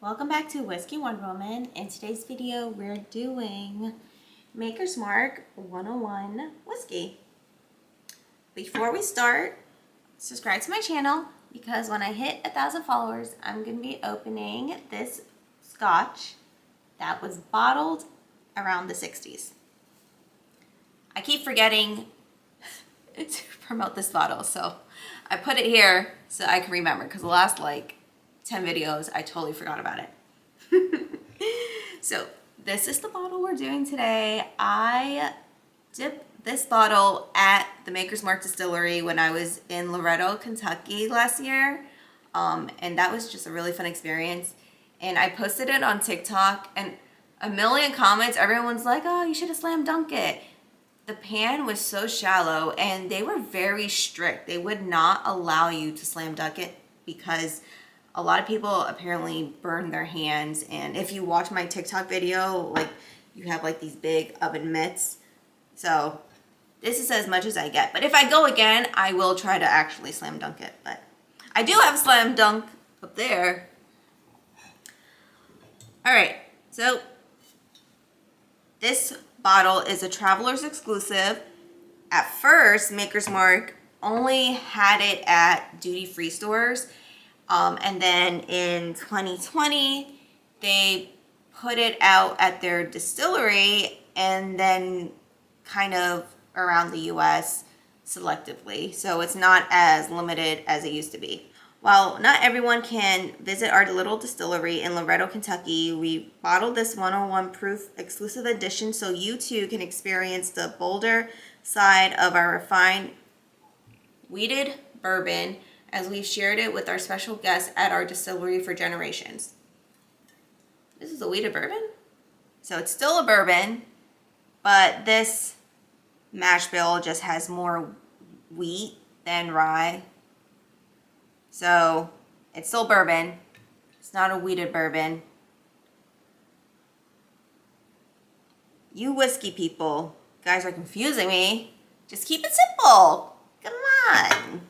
Welcome back to Whiskey Wonder Woman. In today's video, we're doing Maker's Mark 101 Whiskey. Before we start, subscribe to my channel because when I hit 1,000 followers, I'm going to be opening this scotch that was bottled around the 60s. I keep forgetting to promote this bottle, so I put it here so I can remember because the last 10 videos, I totally forgot about it. So this is the bottle we're doing today. I dipped this bottle at the Maker's Mark Distillery when I was in Loretto, Kentucky last year. And that was just a really fun experience. And I posted it on TikTok and a million comments. Everyone's like, oh, you should have slam dunked it. The pan was so shallow and they were very strict. They would not allow you to slam dunk it because a lot of people apparently burn their hands, and if you watch my TikTok video, you have these big oven mitts. So this is as much as I get. But if I go again, I will try to actually slam dunk it. But I do have slam dunk up there. All right, so this bottle is a traveler's exclusive. At first, Maker's Mark only had it at duty-free stores. And then in 2020, they put it out at their distillery and then kind of around the US selectively. So it's not as limited as it used to be. While not everyone can visit our little distillery in Loretto, Kentucky, we bottled this 101 proof exclusive edition so you too can experience the bolder side of our refined wheated bourbon as we've shared it with our special guests at our distillery for generations. This is a wheated bourbon? So it's still a bourbon, but this mash bill just has more wheat than rye. So it's still bourbon. It's not a wheated bourbon. You whiskey people, guys are confusing me. Just keep it simple. Come on.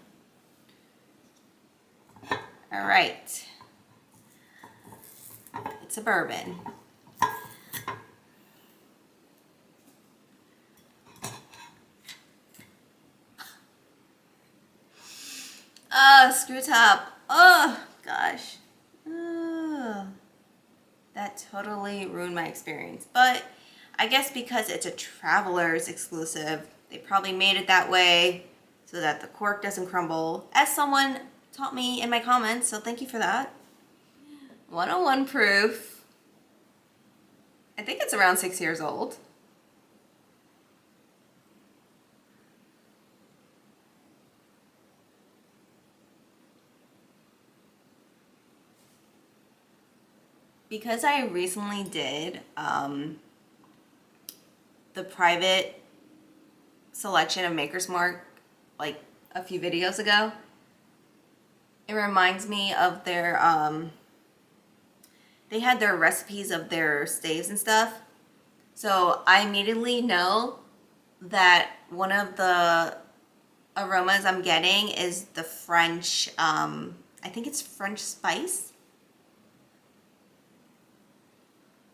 All right, it's a bourbon. Screw top. Oh, gosh. That totally ruined my experience. But I guess because it's a traveler's exclusive, they probably made it that way so that the cork doesn't crumble. As someone taught me in my comments, so thank you for that. 101 proof. I think it's around 6 years old. Because I recently did the private selection of Maker's Mark a few videos ago, it reminds me of their, they had their recipes of their staves and stuff. So I immediately know that one of the aromas I'm getting is the French, I think it's French spice.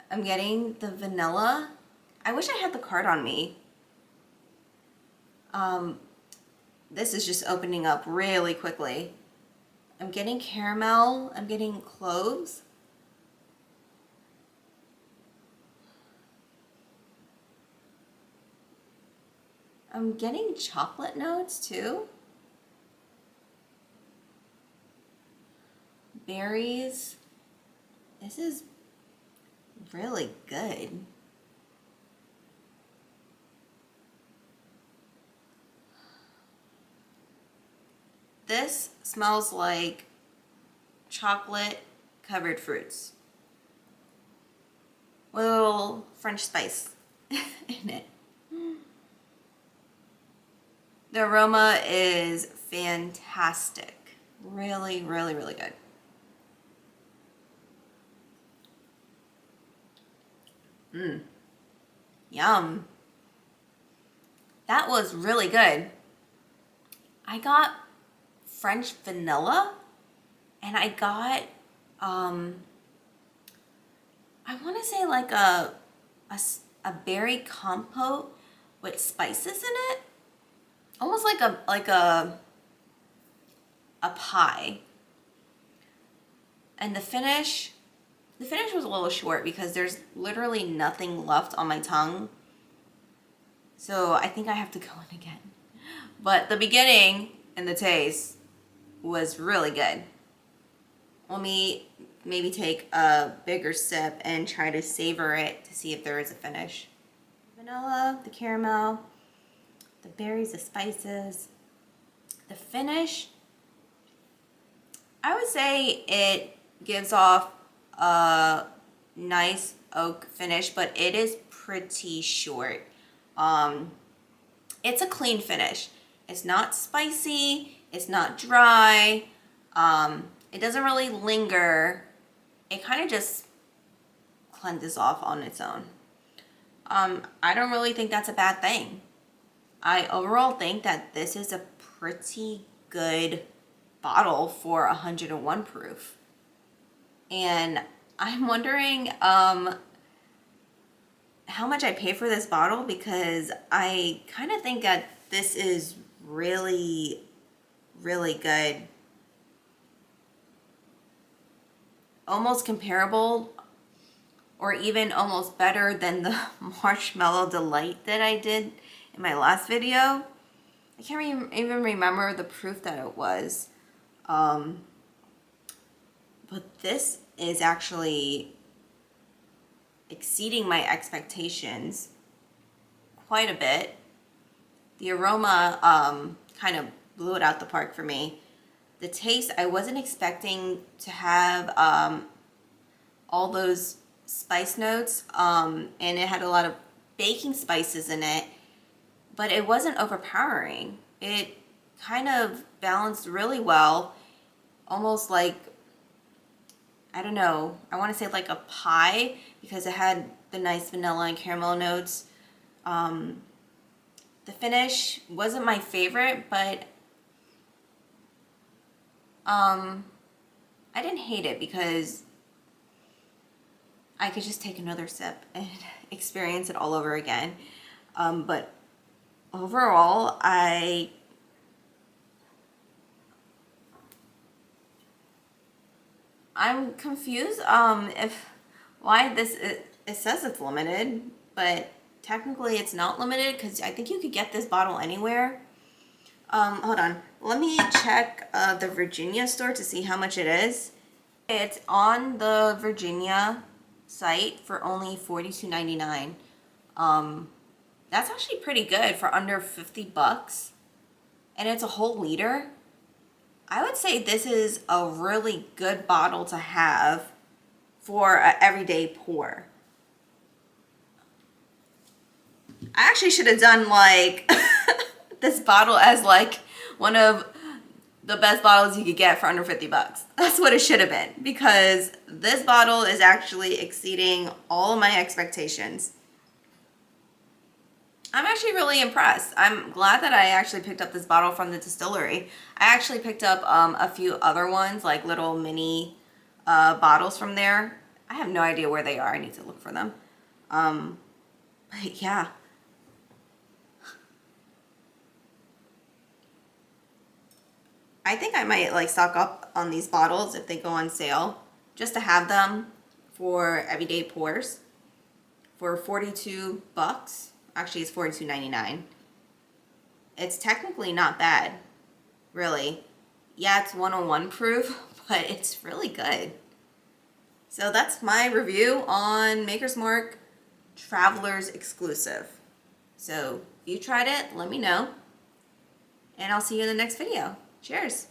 I'm getting the vanilla. I wish I had the card on me. This is just opening up really quickly. I'm getting caramel. I'm getting cloves. I'm getting chocolate notes too. Berries. This is really good. This smells like chocolate covered fruits with a little French spice in it. The aroma is fantastic. Really, really, really good. Yum. That was really good. I got French vanilla and I got I want to say like a berry compote with spices in it. Almost like a pie. And the finish was a little short because there's literally nothing left on my tongue. So I think I have to go in again. But the beginning and the taste was really good. Let me maybe take a bigger sip and try to savor it to see if there is a finish. Vanilla, the caramel, the berries, the spices. The finish, I would say it gives off a nice oak finish, but it is pretty short. It's a clean finish. It's not spicy, it's not dry, it doesn't really linger. It kind of just cleanses off on its own. I don't really think that's a bad thing. I overall think that this is a pretty good bottle for 101 proof. And I'm wondering how much I pay for this bottle, because I kind of think that this is really, really good. Almost comparable or even almost better than the Marshmallow Delight that I did in my last video. I can't even remember the proof that it was. But this is actually exceeding my expectations quite a bit. The aroma kind of blew it out the park for me. The taste, I wasn't expecting to have all those spice notes, and it had a lot of baking spices in it, but it wasn't overpowering. It kind of balanced really well, almost like, I don't know, I want to say like a pie, because it had the nice vanilla and caramel notes. The finish wasn't my favorite, but I didn't hate it because I could just take another sip and experience it all over again. But overall, I'm confused if why it says it's limited, but technically it's not limited, because I think you could get this bottle anywhere. Hold on, let me check the Virginia store to see how much it is. It's on the Virginia site for only $42.99. That's actually pretty good for under 50 bucks, and it's a whole liter. I would say this is a really good bottle to have for an everyday pour. I actually should have done like this bottle as like one of the best bottles you could get for under 50 bucks. That's what it should have been, because this bottle is actually exceeding all of my expectations. I'm actually really impressed. I'm glad that I actually picked up this bottle from the distillery. I actually picked up a few other ones, like little mini bottles from there. I have no idea where they are. I need to look for them. But yeah. I think I might like stock up on these bottles if they go on sale, just to have them for everyday pours for 42 bucks. Actually, it's $42.99. It's technically not bad, really. Yeah, it's 101 proof, but it's really good. So that's my review on Maker's Mark Traveler's Exclusive. So if you tried it, let me know. And I'll see you in the next video. Cheers.